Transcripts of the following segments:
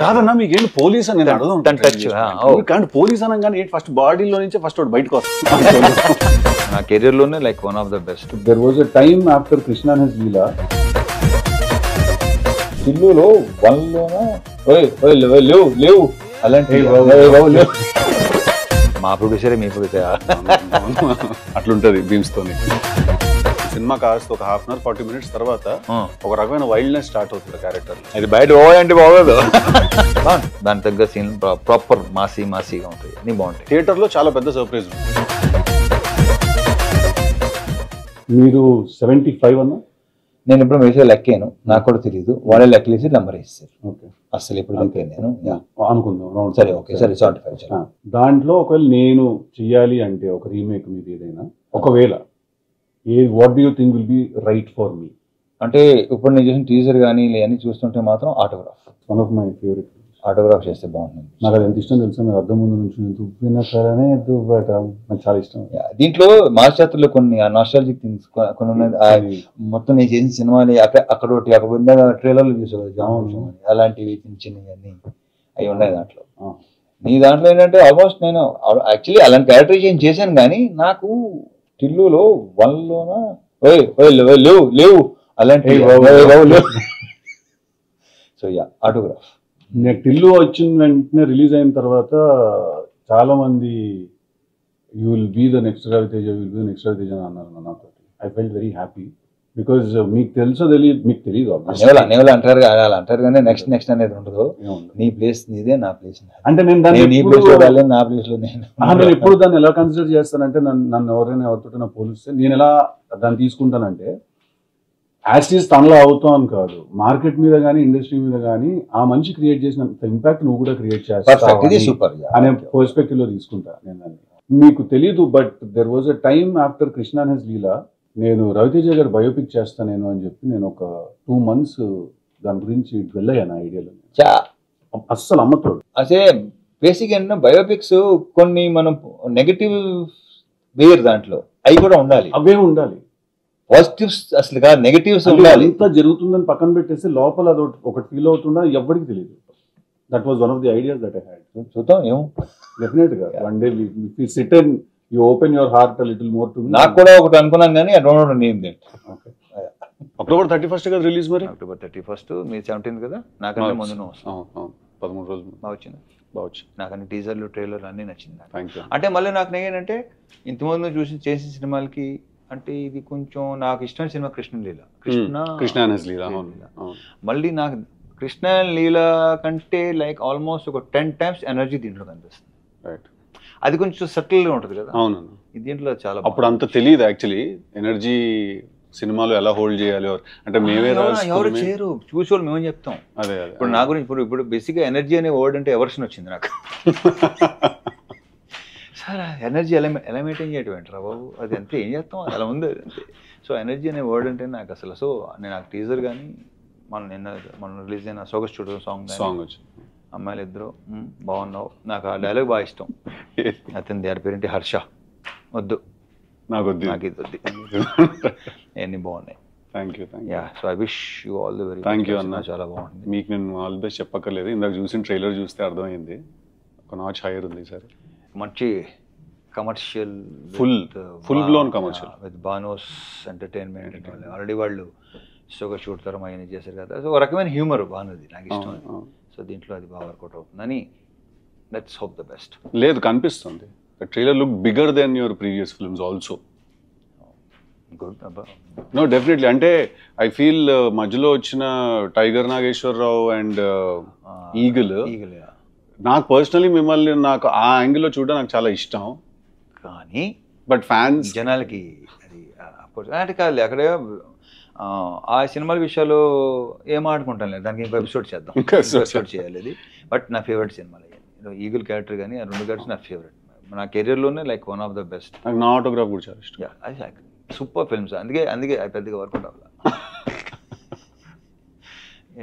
కాదన్నా మీకేంటి పోలీస్ అని నేను అడుగుతాను. పోలీస్ అనగానే ఏంటి ఫస్ట్ బాడీలో నుంచి ఫస్ట్ ఒకటి బయటకు వస్తుంది. నా కెరీర్ లోనే like one of the best. There was a time after Krishna and his Leela. టిల్లులో లేవు లేవు అలాంటి మా ప్రొడ్యూసరే మీ ప్రొడ్యూసర్ అట్లుంటది బీమ్స్ తోని. సినిమా కాస్త ఒక హాఫ్ అన్ అవర్ 40 minutes తర్వాత ఒక రకమైన వైల్డ్నెస్ స్టార్ట్ అవుతుంది క్యారెక్టర్. అది బయట పోవాలంటే బాగోదు. దాని తగ్గ సీన్ ప్రాపర్ మాసీగా ఉంటుంది, అన్ని బాగుంటాయి. థియేటర్ లో చాలా పెద్ద సర్ప్రైజ్. మీరు 75 అన్నా? నేను ఎప్పుడు వేసే లెక్కాను, నాకు కూడా తెలియదు. వాళ్ళే లెక్కలేసి నెంబర్ వేస్తారు. అసలు ఎప్పుడు లెక్కాను నేను అనుకుందాం. సరే ఓకే సరే 75. దాంట్లో ఒకవేళ నేను చెయ్యాలి అంటే ఒక రీమేక్ మీద ఏదైనా, ఒకవేళ what do you think will be right for me? అంటే ఇప్పుడు నేను చేసిన టీజర్ కానీ ఇవన్నీ చూస్తుంటే మాత్రం autograph one of my favourite. Autograph చేస్తే బాగుంటుంది. నాకు అది ఎంత ఇష్టం తెలుసా, మీరు అద్దం ముందు నుంచి దువ్విన సరనే దువ్వట నాకు చాలా ఇష్టం. దీంట్లో మాస్టర్లో కొన్ని నాస్టాలజిక్ థింగ్స్ కొన్ని ఉన్నాయి. మొత్తం నేను చేసిన సినిమాని అక్కడ ఒకటి అక్కడ ట్రైలర్లు చూసాను జామ అలాంటివి చిన్న చిన్నవన్నీ అవి ఉన్నాయి దాంట్లో. నీ దాంట్లో ఏంటంటే ఆల్మోస్ట్ నేను యాక్చువల్లీ అలాంటి క్యారెక్టరైజేషన్ చేశాను, కానీ నాకు టిల్లులో 1లోన లేవు అలాంటి. So yeah autograph. నేను టిల్లు వచ్చిన వెంటనే రిలీజ్ అయిన తర్వాత చాలా మంది you will be the next Raviteja అని అన్నారు నాతో. I felt very happy because మీకు తెలియదు, మీకు తెలియదు అంటారు కానీ నెక్స్ట్ అనేది ఉండదు. నీ ప్లేస్ నీదే, నా ప్లేస్ అంటే నేను నా ప్లేస్ లో నేను ఎప్పుడు దాన్ని ఎలా కన్సిడర్ చేస్తానంటే, నన్ను ఎవరితో నా పోలిస్తే నేను ఎలా దాన్ని తీసుకుంటానంటే, యాస్టీస్ తనలో అవుతాను కాదు, మార్కెట్ మీద కానీ ఇండస్ట్రీ మీద కానీ ఆ మనిషి క్రియేట్ చేసిన ఇంపాక్ట్ నువ్వు కూడా క్రియేట్ చేస్తావు అనే పర్స్పెక్టివ్ లో తీసుకుంటా నేను దాన్ని. మీకు తెలీదు, but there was a time after Krishna and his Leela నేను రవితేజ గారు బయోపిక్ చేస్తాను నేను అని చెప్పి నేను ఒక 2 months దాని గురించి వెళ్ళాను ఐడియాలో. అస్సలు అమ్మతోడు. అదే బేసిక్ ఏంటంటే బయోపిక్స్ కొన్ని మనం నెగటివ్ వేర్ దాంట్లో అవి కూడా ఉండాలి, అవే ఉండాలి. పాజిటివ్స్ అసలు కాదు, నెగటివ్స్ ఉండాలి. ఇంత జరుగుతుందని పక్కన పెట్టేసి లోపల అది ఒకటి ఫీల్ అవుతుందా ఎవరికి తెలియదు. That was one of the ideas that I had. చూద్దాం ఏమో, డెఫినెట్ గా one day we sit and you open your heart a little more to me. నాకు కూడా ఒకటి అనుకున్నాను కానీ I don't know name that. Okay. October 31st కదా release మరి? October 31st మీ 17th కదా? నాకంటే ముందు 13 రోజులు బాగా వచ్చింది. బావచ్చు. నాకన్నీ టీజర్లు ట్రైలర్లు అన్నీ నచ్చింది. Thank you. అంటే మళ్ళీ నాకు నేనంటే ఇంతకుముందు చేసిన సినిమాలకి అంటే ఇది కొంచెం నాకు ఇష్టమైన సినిమా కృష్ణ అండ్ హిస్ లీలా. మళ్ళీ నాకు కృష్ణ అండ్ లీలా కంటే లైక్ ఆల్మోస్ట్ ఒక 10 times ఎనర్జీ దీంట్లో కనిపిస్తుంది. రైట్. అది కొంచెం సటిల్గా ఉంటుంది కదా. అవును. దీంట్లో చాలా అప్పుడు అంత తెలియదు యాక్చువల్లీ ఎనర్జీ సినిమాలో ఎలా హోల్డ్ చేయాలి అంటే మేమే ఎవరు చేయరు, చూసేవాళ్ళు మేమేం చెప్తాం. అదే ఇప్పుడు నా గురించి ఇప్పుడు బేసిక్గా ఎనర్జీ అనే వర్డ్ అంటే ఎవర్షన్ వచ్చింది నాకు. సార్ ఎనర్జీ ఎలా మెయింటైన్ చేయటం ఏంటరా బాబు, అది అంతే ఏం చేస్తాం అలా ఉంది అంతే. సో ఎనర్జీ అనే వర్డ్ అంటే నాకు అసలు సో నేను నాకు టీజర్ కానీ మనం రిలీజ్ అయిన సోగ స్టూడియో సాంగ్ వచ్చి అమ్మాయిలు ఇద్దరు బాగున్నావు, నాకు ఆ డైలాగ్ బాగా ఇష్టం. అతని దాని పేరేంటి హర్ష, వద్దు నాకు ఇది వద్దు, అన్నీ బాగున్నాయి. Thank you. So I wish you all the very. Thank you అన్న, చాలా బాగుంటుంది. మీకు నేను ఆల్ ది బెస్ట్ చెప్పక్కర్లేదు, ఇందాక చూసిన ట్రైలర్ చూస్తే అర్థమైంది ఒక నాచ్ హైయర్ ఉంది సార్. మంచి commercial, full blown commercial with bonus entertainment. Already వాళ్ళు షోగా షూట్ తరం అవన్నీ చేశారు కదా. సో ఒక రకమైన హ్యూమర్ బాగున్నది, నాకు ఇష్టం. సో దీంట్లో అది బాగా వర్కౌట్ అవుతుందని లెట్స్ హోప్ ద బెస్ట్. లేదు కనిపిస్తుంది, the trailer look bigger than your previous films also. Good. No definitely. అంటే ఐ ఫీల్ మధ్యలో వచ్చిన టైగర్ నాగేశ్వరరావు అండ్ ఈగిల్ నాకు పర్సనలీ మిమ్మల్ని నాకు ఆ యాంగిల్లో చూడడం నాకు చాలా ఇష్టం. కానీ బట్ ఫ్యాన్స్ జనాలకి అది అంటే కాదు, అక్కడే ఆ సినిమాల విషయాలు ఏం ఆడుకుంటాం లేదు, దానికి ఇంకో ఎపిసోడ్ చేద్దాం, ఎపిసోడ్ చేయాలి అది. బట్ నా ఫేవరెట్ సినిమాలు ఈగిల్ క్యారెక్టర్ కానీ ఆ 2 క్యారెక్టర్స్ నా ఫేవరెట్. నా కెరీర్లోనే like one of the best. నాకు నా ఆటోగ్రాఫ్ కూడా చాలా ఇష్టం. అది సూపర్ ఫిల్మ్స్, అందుకే పెద్దగా వర్కౌట్ అవ్వాలి.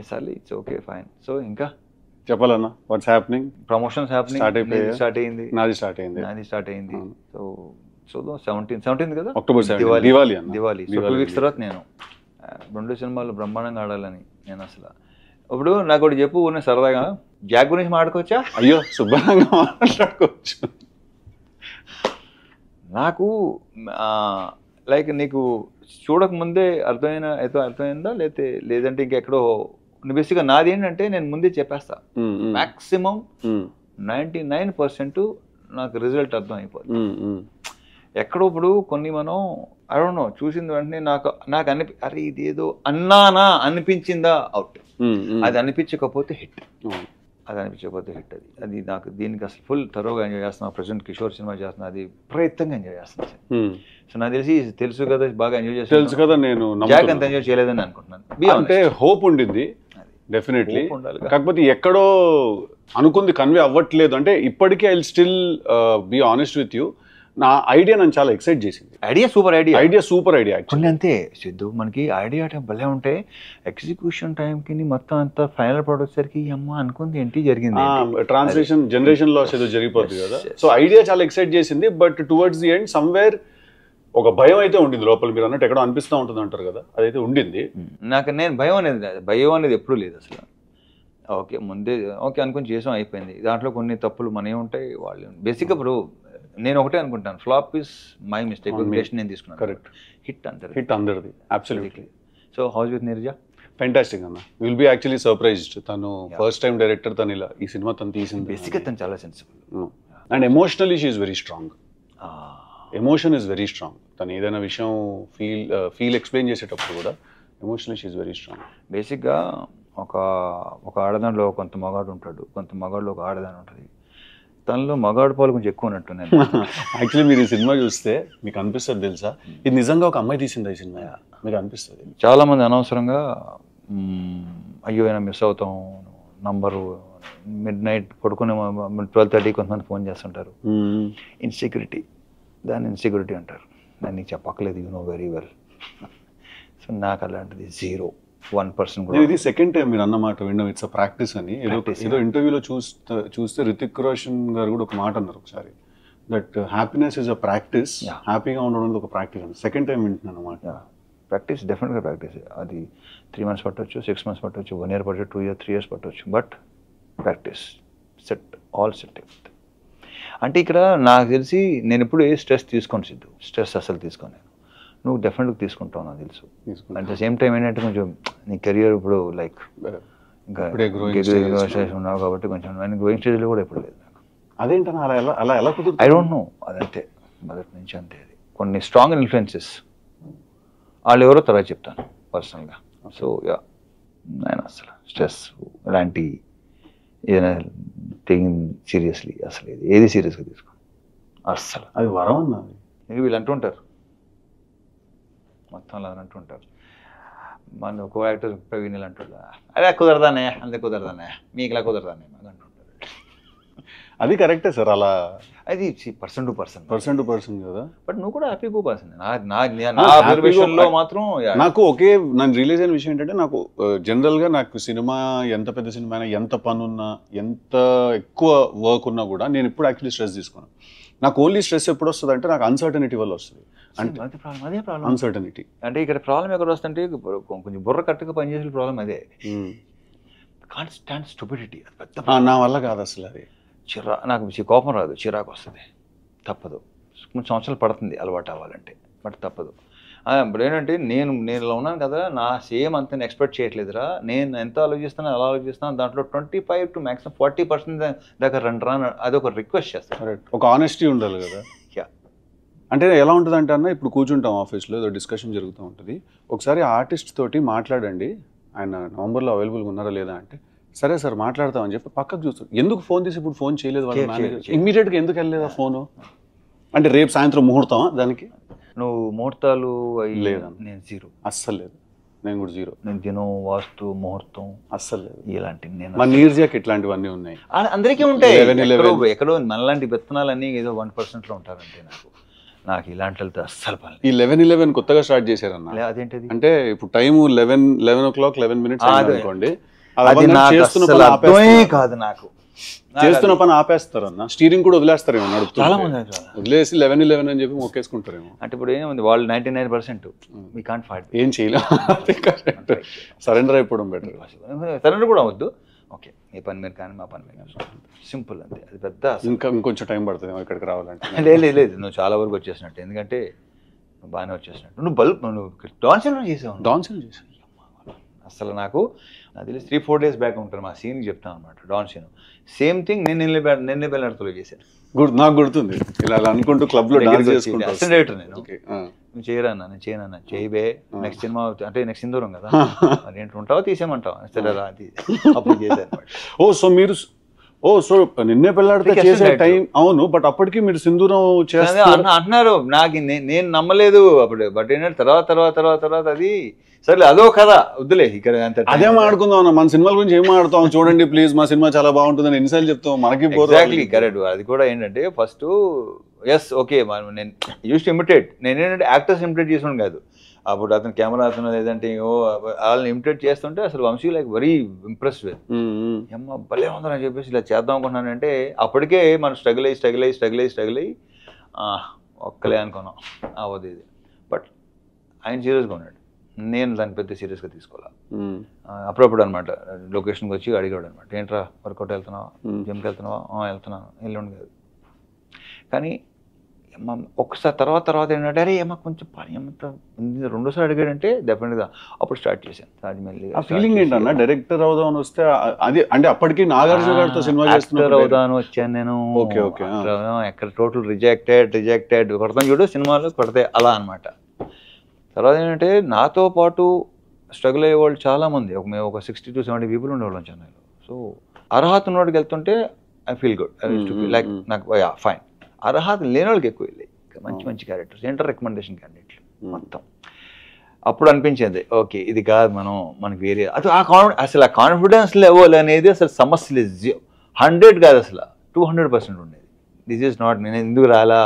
Sir it's okay fine. So ఇంకా చెప్పాలన్నా వాట్స్ హ్యాపెనింగ్? ప్రమోషన్స్ స్టార్ట్ అయింది. నాది స్టార్ట్ అయింది. సో చూద్దాం. 17th కదా, October 17. దివాళీ. 2 weeks తర్వాత నేను 2 సినిమాలు బ్రహ్మాండంగా ఆడాలని నేను అసలు. ఇప్పుడు నాకు ఒకటి చెప్పు, సరదాగా జాక్ గురించి మాట్లాడుకోవచ్చా? అయ్యో శుభ్రంగా మాట్లాడుకోవచ్చు. నాకు లైక్ నీకు చూడకముందే అర్థమైందా లేదంటే ఇంకెక్కడో బేసిక్గా నాది ఏంటంటే నేను ముందే చెప్పేస్తా. మ్యాక్సిమం 99% నాకు రిజల్ట్ అర్థం అయిపోతుంది. ఎక్కడో ఇప్పుడు కొన్ని మనం ఐ డోంట్ నో చూసిన వెంటనే నాకు అరే ఇదేదో అన్నానా అనిపించిందా అవుట్, అది అనిపించకపోతే హిట్, అది నాకు దీనికి అసలు ఫుల్ థరోగా ఎంజాయ్ చేస్తున్నా. ప్రజెంట్ కిషోర్ సినిమా చేస్తున్నా, అది ప్రయత్నంగా ఎంజాయ్ చేస్తున్నాను. సో నాకు తెలుసు కదా బాగా ఎంజాయ్ చేస్తాను, తెలుసు కదా. నేను జాక్ అంత ఎంజాయ్ చేయలేదని అనుకుంటున్నాను. అంటే హోప్ ఉండింది డెఫినెట్లీ, కాకపోతే ఎక్కడో అనుకుంది కన్వే అవ్వట్లేదు. అంటే ఇప్పటికీ I still be honest with you, నా ఐడియా నన్ను చాలా ఎక్సైట్ చేసింది. Idea super idea actually. అంతే సిద్ధు, మనకి ఐడియా టైం భలే ఉంటే ఎగ్జిక్యూషన్ టైంకి మొత్తం అంతా ఫైనల్ ప్రోడక్ట్ సరికి అమ్మ అనుకుంది ఏంటి జరిగింది, ట్రాన్స్లేషన్ జనరేషన్ లాస్ ఏదో జరిగిపోతుంది కదా. సో ఐడియా చాలా ఎక్సైట్ చేసింది. But towards the end somewhere ఒక భయం అయితే ఉండింది లోపల. మీరు అన్నట్టు ఎక్కడో అనిపిస్తూ ఉంటుంది అంటారు కదా, అదైతే ఉండింది నేను. భయం అనేది ఎప్పుడూ లేదు అసలు. ముందే అనుకుని చేసాం, అయిపోయింది. దాంట్లో కొన్ని తప్పులు మనమే ఉంటాయి. వాళ్ళు బేసిక్గా ఇప్పుడు నేను ఒకటే అనుకుంటాను, ఫ్లాప్ ఇస్ మై మిస్టేక్, నేను తీసుకున్నాను. కరెక్ట్. హిట్ అందరిది absolutely. So how's with Neeraja fantastic అన్న. Will be actually surprised. తను ఫస్ట్ టైం డైరెక్టర్, తను ఇలా ఈ సినిమా తను తీసింది. బేసిక్గా తను చాలా sensible and emotionally she is very strong. Emotion is very strong. తను ఏదైనా విషయం ఫీల్ ఎక్స్ప్లెయిన్ చేసేటప్పుడు కూడా emotionally she is very strong. బేసిక్గా ఒక ఆడదానిలో కొంత మగాడు ఉంటాడు, కొంత మగాడులో ఒక ఆడదాని ఉంటుంది. తనలో మగాడు పాలు కొంచెం ఎక్కువ ఉన్నట్టు. యాక్చువల్లీ మీరు ఈ సినిమా చూస్తే మీకు అనిపిస్తుంది తెలుసా, ఇది నిజంగా ఒక అమ్మాయి తీసింది ఈ సినిమా మీకు అనిపిస్తుంది. చాలా మంది అనవసరంగా అయ్యో అయినా మిస్ అవుతాం నంబరు, మిడ్-నైట్ పడుకునే 12:30 కొంతమంది ఫోన్ చేస్తుంటారు. ఇన్సెక్యూరిటీ, దాన్ని ఇన్సెక్యూరిటీ అంటారు. దాన్ని నీకు చెప్పక్కలేదు, you know very well. So నాకు అలాంటిది 0-1% కూడా. ఇది సెకండ్ టైం మీరు అన్నమాట విన్నాం, ఇట్స్ అ ప్రాక్టీస్ అని. ఏదో ఇంటర్వ్యూలో చూస్తే రితిక్ రోషన్ గారు కూడా ఒక మాట అన్నారు ఒకసారి, that happiness is a practice, హ్యాపీగా ఉండడం ఒక ప్రాక్టీస్ అని. సెకండ్ టైం వింటున్నాను అన్నమాట. ప్రాక్టీస్ డెఫినెట్గా ప్రాక్టీస్. అది 3 months పట్టవచ్చు, 6 months పట్టవచ్చు, 1 year పట్టవచ్చు, 2 years 3 years పట్టవచ్చు. But practice all set. అంటే ఇక్కడ నాకు తెలిసి నేను ఎప్పుడు ఏ స్ట్రెస్ తీసుకోను సిద్ధు, స్ట్రెస్ అసలు తీసుకోను. నువ్వు డెఫినెట్గా తీసుకుంటావు నాకు తెలుసు. అట్ ద సేమ్ టైం ఏంటంటే కొంచెం నీ కెరియర్ ఇప్పుడు లైక్ ఇంకా ఉన్నావు కాబట్టి కొంచెం నేను గ్రోయింగ్ స్టేజ్లో కూడా ఎప్పుడు లేదు నాకు. అదేంటన్నా అలా ఎలా కుదురు? ఐ డోంట్ నో, అదంతే మొదటి నుంచి అంతే. అది కొన్ని స్ట్రాంగ్ ఇన్ఫ్లుయెన్సెస్, వాళ్ళు ఎవరో తర్వాత చెప్తాను పర్సనల్గా. సో నేను అసలు స్ట్రెస్ ఇలాంటి ఏదైనా టేకింగ్ సీరియస్లీ అసలు ఏది సీరియస్గా తీసుకోండి అస్సలు. అది వరం అన్నది. వీళ్ళు అంటుంటారు మొత్తం అలా అంటుంటారు. మన కో యాక్టర్ ప్రవీణ్ ఇలా అంటాడు, అదే కుదరదానే, అంతే కుదరదానే, మీకు ఇలా కుదరదానే మాకు అంటుంటారు. అది కరెక్టే సార్, అలా అది పర్సన్ టు పర్సన్ కదా. బట్ నువ్వు కూడా హ్యాపీ పర్సన్. నా మాత్రం నాకు నన్ను రిలీజ్ అయిన విషయం ఏంటంటే, నాకు జనరల్గా నాకు సినిమా ఎంత పెద్ద సినిమా అయినా, ఎంత పని ఉన్నా, ఎంత ఎక్కువ వర్క్ ఉన్నా కూడా నేను ఇప్పుడు యాక్చువల్లీ స్ట్రెస్ తీసుకోను. నాకు ఓన్లీ స్ట్రెస్ ఎప్పుడు వస్తుంది అంటే నాకు అన్సర్టనిటీ వల్ల వస్తుంది. అదే ప్రాబ్లం, అన్సర్టనిటీ. అంటే ఇక్కడ ప్రాబ్లం ఎక్కడ వస్తుంటే కొంచెం బుర్ర కట్టుగా పనిచేసే ప్రాబ్లం అదే. Can't stand stupidity. నా వల్ల కాదు అసలు. అది నాకు కోపం రాదు, చిరాకు వస్తుంది. తప్పదు, కొన్ని సంవత్సరాలు పడుతుంది అలవాటు అవ్వాలంటే, బట్ తప్పదు. ఇప్పుడు ఏంటంటే నేను ఇలా ఉన్నాను కదా, నా సేమ్ అంత ఎక్స్పెక్ట్ చేయట్లేదురా. నేను ఎంత ఆలోచిస్తాను అలా ఆలోచిస్తాను, దాంట్లో 25 to maximum 40% దాకా రండి. అదొక రిక్వెస్ట్ చేస్తాను. ఒక ఆనెస్టీ ఉండాలి కదా. అంటే ఎలా ఉంటుంది అంటే అన్న, ఇప్పుడు కూర్చుంటాం ఆఫీస్లో, ఏదో డిస్కషన్ జరుగుతూ ఉంటుంది. ఒకసారి ఆర్టిస్ట్ తోటి మాట్లాడండి, ఆయన నవంబర్లో అవైలబుల్గా ఉన్నారా లేదా అంటే, సరే సార్ మాట్లాడతామని చెప్పి పక్కకు చూస్తాడు. ఎందుకు ఫోన్ తీసి ఇప్పుడు ఫోన్ చేయలేదు వాళ్ళు మేనేజర్, ఇమ్మీడియట్గా ఎందుకు వెళ్ళలేదు ఆ ఫోను అంటే, రేపు సాయంత్రం ముహూర్తమా దానికి? నువ్వు ముహూర్తాలు లేదా? నేను 0, అస్సలు లేదు. నేను కూడా 0. నేను దినం, వాస్తు, ముహూర్తం అస్సలు లేదు. ఇలాంటివి నేను మా నీర్జాకి ఇట్లాంటివన్నీ ఉన్నాయి, అందరికీ ఉంటాయి. ఎక్కడో మనలాంటి విత్తనాలన్నీ ఏదో 1%లో ఉంటారంటే నాకు ఇలాంటి అస్సలు పని. ఈ 11:11 కొత్తగా స్టార్ట్ చేశారన్న. అదేంటది అంటే, ఇప్పుడు టైం 11 o'clock 11 minutes అనుకోండి. కాదు, నాకు చేస్తున్న పని ఆపేస్తారు అన్న. స్టీరింగ్ కూడా వదిలేస్తారేమో, నడుపుతారు, వదిలేసి 11:11 అని చెప్పి మొక్కేసుకుంటారేమో. అంటే ఇప్పుడు ఏముంది, వాళ్ళు 99% వీ కాంట్ ఫైట్, ఏం చేయలేం. సరెండర్ అయిపోవడం బెటర్. సరెండర్ కూడా అవద్దు. ఓకే, మీ పని మీరు కానీ మా పని మీరు కానీ, సింపుల్ అంతే. అది పెద్ద ఇంకొంచెం టైం పడుతుంది ఇక్కడికి రావాలంటే. లేదు నువ్వు చాలా వరకు వచ్చేసినట్టు, ఎందుకంటే బాగానే వచ్చేసినట్టు. నువ్వు డాన్సీలో చేసావు. డాన్సీలో చేసావు అసలు నాకు అది 3-4 days బ్యాక్ ఉంటాను మా సీన్కి చెప్తాను అనమాట. డాన్స్ సీన్ సేమ్ థింగ్ నిన్నే బెల్లర్తో చేశాను. నాకు గుర్తుంది, ఇలా అనుకుంటూ క్లబ్లో డాన్స్ చేసుకుంటూ అసిస్టెంట్ డైరెక్టర్ నేను. నువ్వు చేయరాన్నా, నేను చేయనన్నా, చేయబే నెక్స్ట్ సినిమా అంటే నెక్స్ట్ సింధూరం కదా, మరి ఏంటి ఉంటావో తీసేయమంటావా, సరే రా అది అప్పుడు చేశాను. సో నిన్నే పెళ్ళాడితే చేసే టైం. అవును, బట్ అప్పటికి మీరు సింధూరం అంటున్నారు. నాకు నేను నమ్మలేదు అప్పుడు, బట్ ఏంటంటే తర్వాత అది సరే అదో కదా వద్దులే ఇక్కడ అదే మాట్లాడుకుందాం. మన సినిమాల గురించి ఏం మాట్లాడతాం చూడండి ప్లీజ్, మా సినిమా చాలా బాగుంటుందని ఎన్నిసార్లు చెప్తాం మనకి. Exactly correct. అది కూడా ఏంటంటే ఫస్ట్ ఎస్ ఓకే నేను యూస్ టు ఇమిటేట్, నేనేంటంటే యాక్టర్స్ ఇమిటేట్ చేసుకుని కాదు. అప్పుడు అతను కెమెరా అతను లేదంటే వాళ్ళని ఇమిటేట్ చేస్తుంటే అసలు Vamsi like very impress with అమ్మ భలే ఉందని చెప్పేసి ఇలా చేద్దాం అనుకున్నానంటే అప్పటికే మనం స్ట్రగుల్ అయ్యి ఒక్కలే అనుకున్నాం అవ్వదు ఇది. బట్ ఆయన సీరియస్గా ఉన్నాడు, నేను దాన్ని పెద్ద సీరియస్గా తీసుకోవాలి. అప్పుడప్పుడు అనమాట లొకేషన్కి వచ్చి అడిగాడు అనమాట, ఏంట్రా వర్కౌట్ వెళ్తున్నావా, జిమ్కి వెళ్తున్నావా, వెళ్తున్నాను ఎల్లుండి కాదు. కానీ ఒకసారి తర్వాత ఏంటంటే అరే ఏమో కొంచెం పని రెండోసారి అడిగాడంటే డెఫినెట్గా అప్పుడు స్టార్ట్ చేశాను. రాజమౌళి ఫీలింగ్ ఏంటన్నా డైరెక్టర్ అవుదామని వస్తే అది అంటే అప్పటికి నాగార్జున గారితో సినిమా యాక్టర్ అవుదామని వచ్చాను నేను. ఎక్కడ టోటల్ రిజెక్టెడ్ కొడతాను చూడు సినిమాలు కొడితే అలా అనమాట. తర్వాత ఏంటంటే నాతో పాటు స్ట్రగుల్ అయ్యే వాళ్ళు చాలామంది, మేము ఒక 60 to 70 people ఉండేవాళ్ళం చెన్నైలో. సో అర్హత ఉన్నవాడికి వెళ్తుంటే ఐ ఫీల్ గుడ్, లైక్ నాకు ఫైన్. అర్హత లేని వాళ్ళకి ఎక్కువ వెళ్ళాయి మంచి క్యారెక్టర్స్, ఇంటర్ రికమెండేషన్ క్యాండిడేట్లు మొత్తం. అప్పుడు అనిపించింది ఓకే ఇది కాదు మనకి వేరే అది అసలు ఆ కాన్ఫిడెన్స్ లెవెల్ అనేది అసలు సమస్య లేదు. 100 కాదు అసలు 200% ఉండేది. దిస్ ఈజ్ నాట్ నేను ఎందుకు రాలా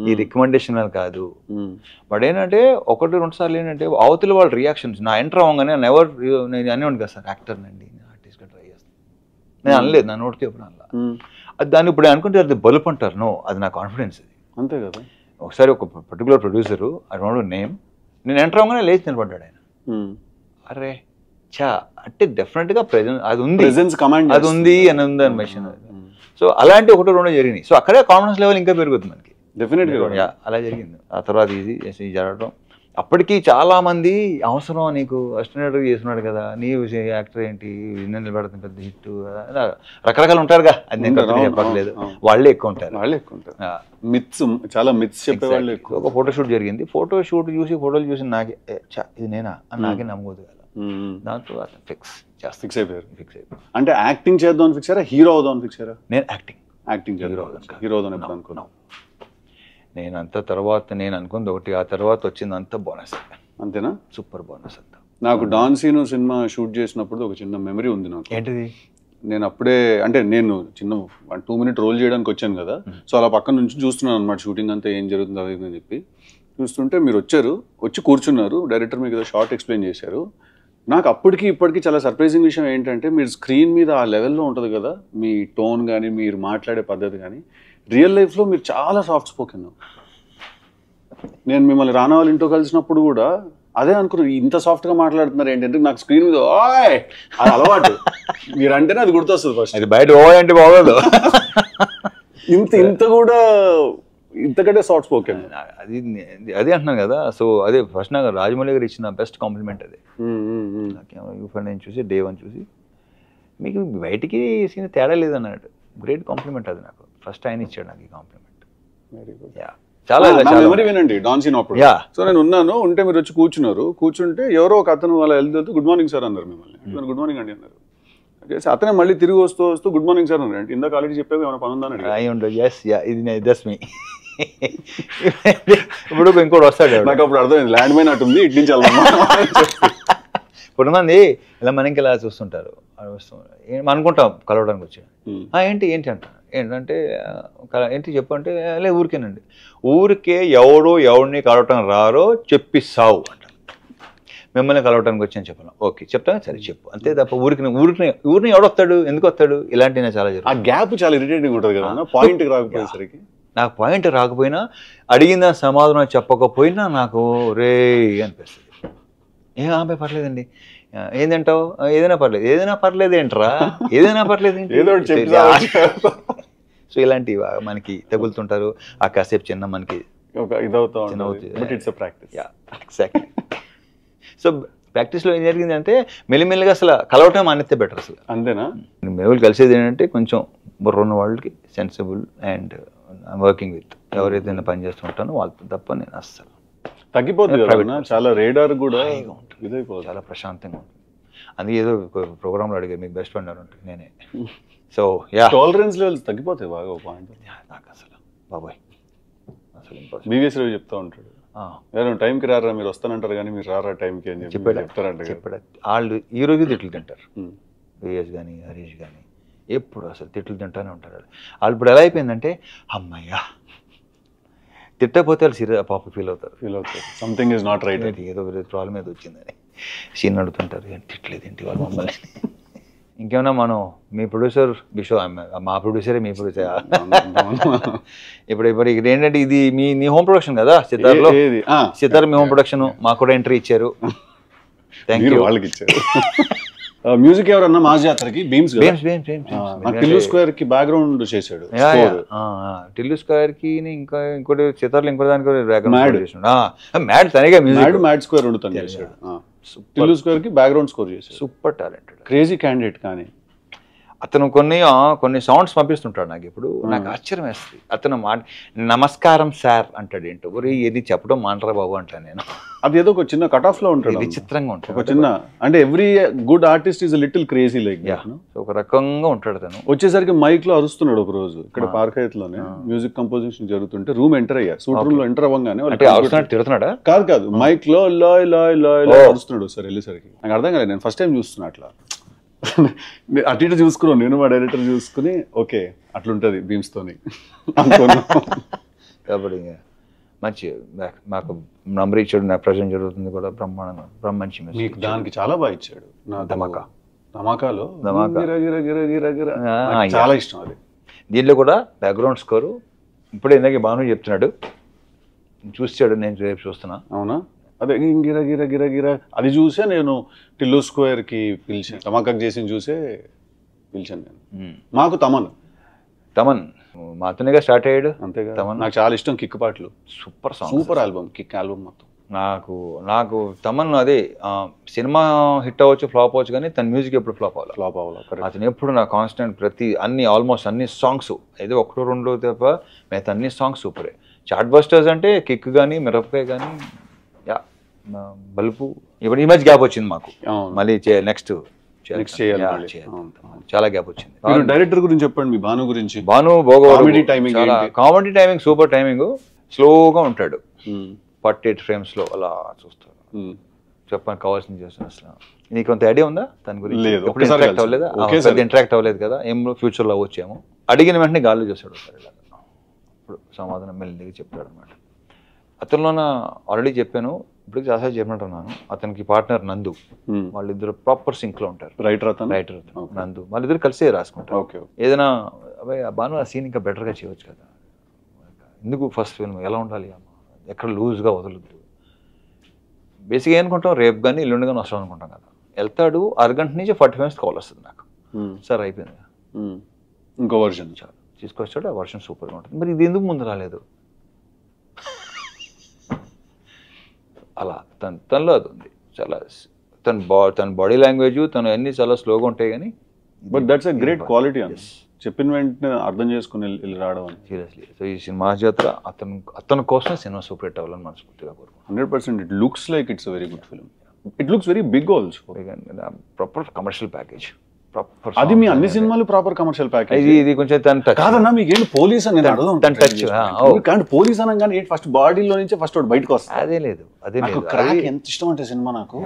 ఈ రికమెండేషన్ అని కాదు. బట్ ఏంటంటే 1-2 సార్లు ఏంటంటే అవతల వాళ్ళ రియాక్షన్స్ నా ఎంటర్ అవ్వగానే నేను అనేవాడిని కదా సార్ యాక్టర్ నండి, నేను ఆర్టిస్ట్గా ట్రై చేస్తాను, నేను అనలేదు, నా నోటికి ఎప్పుడు అనలా. అది దాన్ని ఇప్పుడు అనుకుంటే అది బలుపు అంటారు. నో, అది నా కాన్ఫిడెన్స్. అది అంతే కదా. ఒకసారి ఒక particular producer I don't know name, నేను ఎంటర్ అవ్వగానే లేచి నిలబడ్డాడు ఆయన. అరే చా అంటే డెఫినెట్గా ప్రెజెన్స్ అది ఉంది, అది ఉంది అని ఉంది అని మెషిన్. సో అలాంటి 1-2 జరిగినాయి. సో అక్కడే కాన్ఫిడెన్స్ లెవెల్ ఇంకా పెరుగుతుంది మనకి డెఫినెట్గా. అలా జరిగింది. ఆ తర్వాత ఇది జరగడం. అప్పటికి చాలా మంది అవసరం నీకు అసిస్టెంట్ చేస్తున్నాడు కదా, నీ యాక్టర్ ఏంటి నిలబడుతుంది పెద్ద హిట్, రకరకాలు ఉంటారుగా, అది నేను చెప్పట్లేదు, వాళ్ళే ఎక్కువ ఉంటారు. మిత్స్ చాలా మిత్స్ చెప్పేవాళ్ళు. ఒక ఫోటోషూట్ జరిగింది, ఫోటోలు చూసి నాకే ఇది నేనా అని నాకే నమ్మకూడదు కదా. దాంతో ఫిక్స్ అయిపోయారు. అంటే యాక్టింగ్ చేద్దాం ఫిక్స్ అయ్యారా, హీరో అవుదాం ఫిక్స్ అయ్యారా? నేను యాక్టింగ్ హీరో అవుదాం ఎప్పుడు అనుకున్నాను నేను. అంత తర్వాత నేను అనుకుంది ఒకటి, ఆ తర్వాత వచ్చింది అంతా బోనస్. అంతేనా? సూపర్ బోనస్ అంతా. నాకు డాన్ సీను సినిమా షూట్ చేసినప్పుడు ఒక చిన్న మెమరీ ఉంది నాకు. ఏంటిది? నేను అప్పుడే అంటే నేను చిన్న 2 minute రోల్ చేయడానికి వచ్చాను కదా, సో అలా పక్కన నుంచి చూస్తున్నాను అనమాట షూటింగ్ అంతా ఏం జరుగుతుంది అది అని చెప్పి చూస్తుంటే మీరు వచ్చి కూర్చున్నారు, డైరెక్టర్ మీకు ఏదో షార్ట్ ఎక్స్ప్లెయిన్ చేశారు. నాకు అప్పటికి ఇప్పటికీ చాలా సర్ప్రైజింగ్ విషయం ఏంటంటే మీరు స్క్రీన్ మీద ఆ లెవెల్లో ఉంటుంది కదా మీ టోన్ కానీ మీరు మాట్లాడే పద్ధతి కానీ, రియల్ లైఫ్లో మీరు చాలా సాఫ్ట్ స్పోకెన్. నేను మిమ్మల్ని రానా వాళ్ళ ఇంట్లో కలిసినప్పుడు కూడా అదే అనుకున్నాను, ఇంత సాఫ్ట్గా మాట్లాడుతున్నారు ఏంటంటే నాకు స్క్రీన్ మీద ఓయ్ అది అలవాటు, మీరు అంటేనే అది గుర్తొస్తుంది ఫస్ట్. అది బయట ఓ అంటే బాగోదు, ఇంత కూడా ఇంతకంటే సాఫ్ట్ స్పోకెన్. అదే అంటున్నాను కదా. సో అదే ఫస్ట్ నాకు రాజమౌళి గారు ఇచ్చిన బెస్ట్ కాంప్లిమెంట్ అదే. నేను చూసి డే 1 చూసి మీకు బయటికి సీన్ తేడా లేదన్నాడు, గ్రేట్ కాంప్లిమెంట్ అది నాకు. ఫస్ట్ ఆయన ఇచ్చాడు నాకు ఈ కాంప్లిమెంట్. చాలా వినండి డాన్ సీన్ అప్పుడు. సో నేను ఉంటే మీరు వచ్చి కూర్చుంటే ఎవరో ఒక అతను వాళ్ళ వెళ్తూ గుడ్ మార్నింగ్ సార్ అన్నారు మిమ్మల్ని. గుడ్ మార్నింగ్ అండి అన్నారు. అతనే మళ్ళీ తిరిగి వస్తూ గుడ్ మార్నింగ్ సార్ అన్నారు. అంటే ఇందాక ఆల్రెడీ చెప్పావు ఏమైనా పని ఉందని. ఇప్పుడు ఇంకోటి వస్తాడు, నాకు అప్పుడు అర్థమైంది ల్యాండ్ మైన్ అటు ఉంది ఇటు నుంచి కొంతమంది ఇలా మనకి ఇలా చూస్తుంటారు, అనుకుంటాం కలవడానికి వచ్చాడు. ఏంటి అంటారు, ఏంటంటే ఏంటి చెప్పు అంటే లే ఊరికేనండి, ఊరికే ఎవడిని కలవటం రారో చెప్పిస్తావు అంటారు. మిమ్మల్ని కలవటానికి వచ్చాను చెప్పాను, ఓకే చెప్తాను సరే చెప్పు అంతే తప్ప ఊరిని ఎవడొస్తాడు, ఎందుకు వస్తాడు, ఇలాంటివి చాలా జరుగుతుంది. ఆ గ్యాప్ చాలా ఇరిటేటింగ్ ఉంటుంది కదా, పాయింట్ రాకపోయేసరికి. నాకు పాయింట్ రాకపోయినా అడిగిన సమాధానం చెప్పకపోయినా నాకు రే అనిపిస్తుంది. ఏం ఆమె పర్లేదండి ఏం తింటావు, ఏదైనా పర్లేదు, ఏదైనా పర్లేదు ఏంట్రా, ఏదైనా పర్లేదు ఏదో సో ఇలాంటివి మనకి తగులుతుంటారు. ఆ కాసేపు చిన్న మనకి ఎగ్జాక్ట్లీ. సో ప్రాక్టీస్లో ఏం జరిగిందంటే మెల్లిమెల్లిగా అసలు కలవటం మానేస్తే బెటర్ అసలు. అంతేనా? మేము కలిసేది ఏంటంటే కొంచెం బుర్రున్న వాళ్ళకి సెన్సిబుల్ అండ్ వర్కింగ్ విత్ ఎవరైతే పని చేస్తుంటానో వాళ్ళతో తప్ప నేను అస్సలు తగ్గిపోతుంది కదా, చాలా రేడార్ కూడా ఇదైపోతుంది, చాలా ప్రశాంతంగా ఉంటుంది. అందుకే ఏదో ప్రోగ్రాంలో అడిగారు మీకు బెస్ట్ ఫ్రెండ్ అంటే నేనే. సో టాలరెన్స్ లెవెల్స్ తగ్గిపోతాయి బాగా పాయింట్. నాకు అసలు బాబాయ్ అసలు బీవీఎస్ రవి చెప్తా ఉంటాడు, టైంకి రారా మీరు వస్తానంటారు కానీ మీరు రారా టైంకి అని చెప్తారంట. వాళ్ళు ఈ రోజు తిట్లు తింటారు, బీవీఎస్ కానీ హరీష్ కానీ ఎప్పుడు అసలు తిట్లు తింటానే ఉంటారు. వాళ్ళు ఇప్పుడు ఎలా అయిపోయిందంటే అమ్మయ్యా తిట్టకపోతే వాళ్ళు పాప ఫీల్ అవుతారు సంథింగ్ ఈజ్ నాట్ రైట్, ఏదో ప్రాబ్లం ఏదో వచ్చిందని సీన్ అడుగుతుంటారు. తిట్టలేదు ఏంటి వాళ్ళు మమ్మల్ని. ఇంకేమన్నా మనం మీ ప్రొడ్యూసర్ బిషో, మా ప్రొడ్యూసరే మీ ప్రొడ్యూసర్. ఇప్పుడు ఇక్కడ ఏంటంటే ఇది నీ హోమ్ ప్రొడక్షన్ కదా సితార్లో, సితార్ మీ హోమ్ ప్రొడక్షన్, మాకు కూడా ఎంట్రీ ఇచ్చారు. Thank you. వాళ్ళకి ఇచ్చారు. మ్యూజిక్ ఎవరన్నా మాస్ జాతరకి బీమ్స్ టిల్లు స్క్వేర్ కి బ్యాక్గ్రౌండ్ చేశాడు. టిల్లు స్క్వేర్ కి ఇంకా ఇంకోటి సితార్లో ఇంకో దానికి మ్యాడ్ తనగా మ్యాడ్ స్క్వేర్ రెండు తను చేశాడు. టిల్లు స్క్వేర్ కి బ్యాక్గ్రౌండ్ స్కోర్ చేశాడు. Super talented, crazy candidate. కానీ అతను కొన్ని సౌండ్స్ పంపిస్తుంటాడు నాకు. ఇప్పుడు నాకు ఆశ్చర్యం వేస్తుంది. అతను నమస్కారం సార్ అంటాడు. ఏంటో ఒరే ఇది చెప్పడం మాంటరా బాబు అంటాను నేను. అది ఏదో ఒక చిన్న కట్ ఆఫ్ లో ఉంటాడు, విచిత్రంగా ఉంటాడు. ఒక చిన్న అంటే every good artist is little crazy like ఒక రకంగా ఉంటాడు. తను వచ్చేసరికి మైక్ లో అరుస్తున్నాడు. ఒక రోజు ఇక్కడ పార్క్ లోనే మ్యూజిక్ కంపోజిషన్ జరుగుతుంటే రూమ్ ఎంటర్ అయ్యారు. సూట్ రూమ్ లో ఎంటర్ అవ్వగానే తిడుతున్నాడా? కాదు మైక్ లో లాయ్ లాయ్ లాయ్ లాయ్ అరుస్తున్నాడు. సార్ వెళ్ళేసరికి నాకు అర్థం కాలేదు. నేను ఫస్ట్ టైం చూస్తున్నా అట్లా. అటు ఇటు చూసుకున్నాను నేను, మా డైరెక్టర్ చూసుకుని ఓకే అట్లుంటది బీమ్స్ తోని కాబట్టి మంచి మాకు నంబర్ ఇచ్చాడు. నాకు ప్రజెంట్ జరుగుతుంది కూడా బ్రహ్మాండంగా మంచి మీకు దానికి చాలా బాగా ఇచ్చాడు. ధమాకాలో చాలా ఇష్టం అది. దీంట్లో కూడా బ్యాక్గ్రౌండ్ స్కోరు ఇప్పుడే ఇందాక బాను చెప్తున్నాడు, చూసాడు, నేను రేపు చూస్తున్నా. అవునా? అదే గిర గిర గిర గిర అది చూసే నేను టిల్లు స్క్వేర్ కి పిలిచాను. ధమాకా చేసి చూసే పిలిచాను నేను. మాకు తమన్ మాతోనేగా స్టార్ట్ అయ్యాడు. అంతేగా. నాకు చాలా ఇష్టం కిక్ పాటలు. సూపర్ ఆల్బమ్, కిక్ ఆల్బమ్ మొత్తం. నాకు తమన్ అదే సినిమా హిట్ అవ్వచ్చు ఫ్లాప్ అవ్వచ్చు కానీ తన మ్యూజిక్ ఎప్పుడు ఫ్లాప్ అవ్వాలి. అతను ఎప్పుడు నా కాన్స్టెంట్ ఆల్మోస్ట్ అన్ని సాంగ్స్ ఏదో ఒకటో రెండో తప్ప మిగతా అన్ని సాంగ్స్ సూపరే. చాట్ బస్టర్స్ అంటే కిక్ కానీ మిరపకాయ కానీ బల్బు ఇప్పుడు ఈ మధ్య గ్యాప్ వచ్చింది మాకు. మళ్ళీ నెక్స్ట్ చాలా గ్యాప్ వచ్చింది. డైరెక్టర్ గురించి చెప్పండి, మీ భాను గురించి. Bhanu comedy timing super timing. స్లోగా ఉంటాడు, 48 frames లో అలా చూస్తాడు. చెప్పడానికి కావాల్సింది చేస్తాను. అసలు నీకు కొంత ఐడియా ఉందా దాని గురించి? ఇంటరాక్ట్ అవ్వలేదా? ఇంటరాక్ట్ అవ్వలేదు కదా, ఏం ఫ్యూచర్లో అవ్వచ్చేమో. అడిగిన వెంటనే గాల్లో చేస్తాడు. ఇప్పుడు సమాధానం మెల్లిగా చెప్తాడు అనమాట. అతనిలోన ఆల్రెడీ చెప్పాను, ఇప్పుడు చాలాసార్లు చెప్పినట్టున్నాను. అతనికి పార్ట్నర్ నందు, వాళ్ళిద్దరు ప్రాపర్ సింక్ లో ఉంటారు. రైటర్ నందు, వాళ్ళిద్దరు కలిసే రాసుకుంటారు. ఏదైనా బాను ఆ సీన్ ఇంకా బెటర్గా చేయవచ్చు కదా, ఎందుకు ఫస్ట్ ఫిల్మ్ ఎలా ఉండాలి, ఎక్కడ లూజ్గా వదలొద్దు. బేసిక్గా ఏమనుకుంటాం, రేపు కానీ ఎల్లుండి కానీ వస్తాం అనుకుంటాం కదా. వెళ్తాడు, అరగంట నుంచి 40 minutes కాల్ వస్తుంది నాకు, సార్ అయిపోయింది ఇంకో వర్షన్ చాలు తీసుకొచ్చాడు. ఆ వర్షన్ సూపర్గా ఉంటుంది. మరి ఇది ఎందుకు ముందు రాలేదు? అలా తనలో అది ఉంది. చాలా తన బాడీ లాంగ్వేజ్ తను అన్ని చాలా స్లోగా ఉంటాయి కానీ but that's a great quality. చెప్పిన వెంటనే అర్థం చేసుకుని వెళ్ళి రావడం సీరియస్లీ. సో ఈ సినిమా జాతర అతని కోసం సినిమా సూపర్ హిట్ అవ్వాలని మనస్ఫూర్తిగా కోరుకుంటున్నాను. 100%. It looks like it's very good film. It looks very big also. Proper commercial package. అది మీ అన్ని సినిమాలు ప్రాపర్ కమర్షియల్ ప్యాకేజ్. ఇది కొంచెం కాదన్నా, మీకు ఏంటి పోలీస్ అని టచ్ పోలీస్ అనగానే ఫస్ట్ బాడీలో నుంచి ఫస్ట్ బయటకు వస్తుంది. అదే లేదు ట్రాక్ ఎంత ఇష్టం అంటే సినిమా నాకు.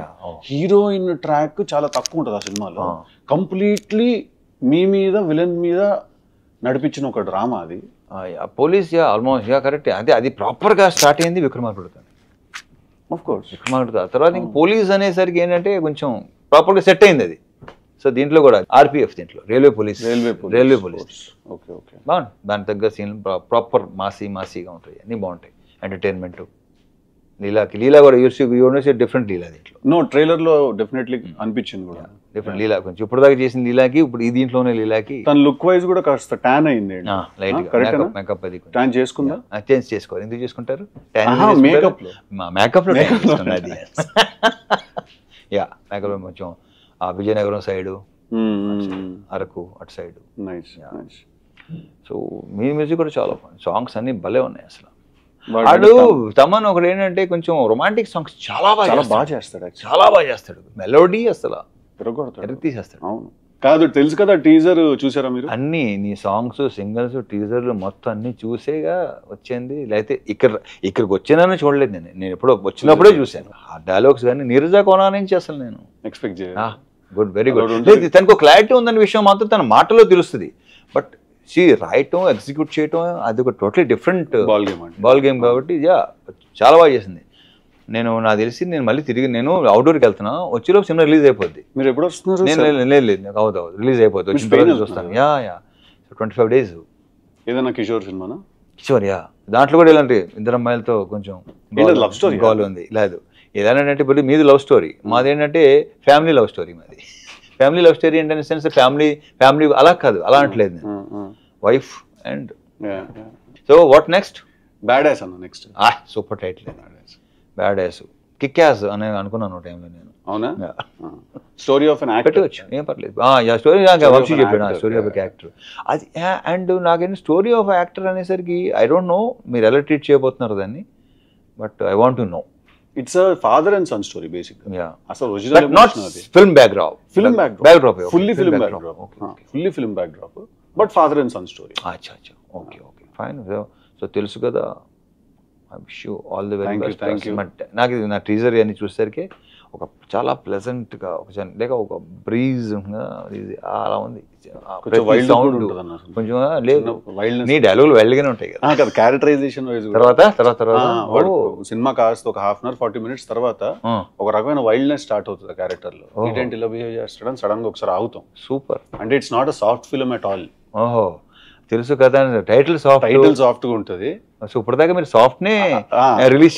హీరోయిన్ ట్రాక్ చాలా తక్కువ ఉంటుంది ఆ సినిమాలో. కంప్లీట్లీ మీ మీద విలన్ మీద నడిపించిన ఒక డ్రామా అది. Police almost correct. అదే అది ప్రాపర్ గా స్టార్ట్ అయింది విక్రమార్కుడితో. Of course విక్రమార్కుడితో. తర్వాత ఇంక పోలీస్ అనేసరికి ఏంటంటే కొంచెం ప్రాపర్ గా సెట్ అయింది అది. సో దీంట్లో కూడా ఆర్పిఎఫ్, దీంట్లో రైల్వే పోలీస్ బాగుంది. దాని తగ్గ సీన్ ప్రాపర్ మాసీగా ఉంటాయి, అన్నీ బాగుంటాయి. ఎంటర్టైన్మెంట్ లీలా కూడా యూనివర్సిటీ డిఫరెంట్ లీలా దీంట్లో నో ట్రైలర్ లో డెఫినెట్లీ అనిపించింది కూడా. డిఫరెంట్ లీలా కొంచెం ఇప్పుడు దాకా చేసిన లీలాకి ఇప్పుడు ఈ దీంట్లోనే లీలాకి తన లుక్ వైజ్ కూడా కాస్త ట్యాన్ అయింది. లైట్ మేకప్ అది ట్యాన్ చేసుకుందా? చేంజ్ చేసుకోవాలి. ఎందుకు చేసుకుంటారు? మేకప్ లో మేకప్ లో అది యా మేకప్ లో కొంచెం ఆ విజయనగరం సైడు అరకు అటు సైడ్. సో మీ మ్యూజిక్ కూడా చాలా సాంగ్స్ అన్ని భలే ఉన్నాయి అసలు. వాడు తమన్ ఒకటి ఏంటంటే కొంచెం రొమాంటిక్ సాంగ్స్ చాలా బాగా చేస్తాడు. చాలా బాగా చేస్తాడు. మెలోడీ అసలు తీసేస్తాడు. అవును కాదు, తెలుసు కదా టీజర్ చూసారా మీరు? అన్ని నీ సాంగ్స్ సింగిల్స్ టీజర్లు మొత్తం అన్ని చూసేగా వచ్చింది. లేకపోతే ఇక్కడికి వచ్చినానని చూడలేదు నేను ఎప్పుడో వచ్చినప్పుడే చూశాను ఆ డైలాగ్స్. కానీ నీరజా కోనా నుంచి అసలు నేను ఎక్స్పెక్ట్ గుడ్ వెరీ గుడ్. తనకు క్లారిటీ ఉందన్న విషయం మాత్రం తన మాటలో తెలుస్తుంది. బట్ రాయటం ఎగ్జిక్యూట్ చేయటం అది ఒక టోటలీ డిఫరెంట్ బాల్ గేమ్ కాబట్టి చాలా బాగా చేసింది. నాకు తెలిసి నేను మళ్ళీ తిరిగి నేను అవుట్డోర్కి వెళ్తున్నా, వచ్చేలోపు సినిమా రిలీజ్ అయిపోద్ది. మీరు ఎప్పుడు వస్తున్నారు? లేదు నాకు అవుతుంది రిలీజ్ అయిపోద్ది. వచ్చిన తర్వాత చూస్తాను. 25 days. ఏదైనా కిషోర్ సినిమానా? కిషోర్ దాంట్లో కూడా ఇలాంటి ఇద్దరు అమ్మాయిలతో కొంచెం లవ్ స్టోరీ గోల్ ఉంది. లేదు ఇలాంటి ఇప్పుడు మీది లవ్ స్టోరీ, మాది ఏంటంటే ఫ్యామిలీ లవ్ స్టోరీ. మాది ఫ్యామిలీ లవ్ స్టోరీ ఏంటనే సెన్స్ ఫ్యామిలీ అలా కాదు, అలా అంటలేదు నేను. Wife and so what next? Bad ass అన్న next. Super title bad ass. Kick ass అని అనుకున్నాను టైంలో నేను. అవునా? స్టోరీ ఆఫ్ యాక్టర్ పెట్టవచ్చు, ఏం పర్లేదు. స్టోరీ వంశీ చెప్పాను స్టోరీ ఆఫ్ యాక్టర్ అది. అండ్ నాకేంటి స్టోరీ ఆఫ్ యాక్టర్ అనేసరికి ఐ డోంట్ నో మీరు ఎలా ట్రీట్ చేయబోతున్నారు దాన్ని, but I want to know. It's a father and son story basically. అసలు But original not film backdrop. Fully film backdrop, but father and son story. Acha. Okay. Fine. So తెలుసు కదా. I wish you all the very best. Thank you. నాకు నా teaser అని చూసేసరికి ఒక చాలా pleasant గా ఒక బ్రీజ్ అలా ఉంది. సౌండ్ కొంచెం లేదు. నీ డైలాగులు వైల్డ్గానే ఉంటాయి కదా. క్యారెక్టరైజేషన్ వైజ్ తర్వాత సినిమా కాస్త ఒక 1/2 hour 40 minutes తర్వాత ఒక రకమైన వైల్డ్నెస్ స్టార్ట్ అవుతుంది క్యారెక్టర్ లో. ఏంటి ఇలా బిహేవ్ చేస్తాడని సడన్ గా ఒకసారి ఆగుతాం. సూపర్. అంటే it's not a soft film at all. ఓహో తెలుసు కదా. టైటిల్ సాఫ్ట్ గా ఉంటది. సో ఇప్పటిదాకా మీరు సాఫ్ట్ నే రిలీజ్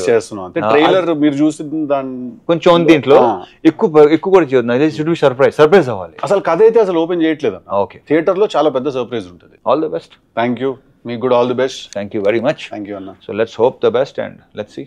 చేస్తున్నాం అంటే ట్రైలర్ మీరు చూసి దాని కొంచెం ఉంది దీంట్లో. ఎక్కువ కూడా చేయొద్దు. సర్ప్రైజ్ అవ్వాలి. అసలు కథ అయితే అసలు ఓపెన్ చేయట్లేదు. ఓకే థియేటర్ లో చాలా పెద్ద సర్ప్రైజ్ ఉంటుంది. All the best. Thank you. మీకు కూడా all the best. Thank you very much. Thank you అన్న. So let's hope the best and let's see.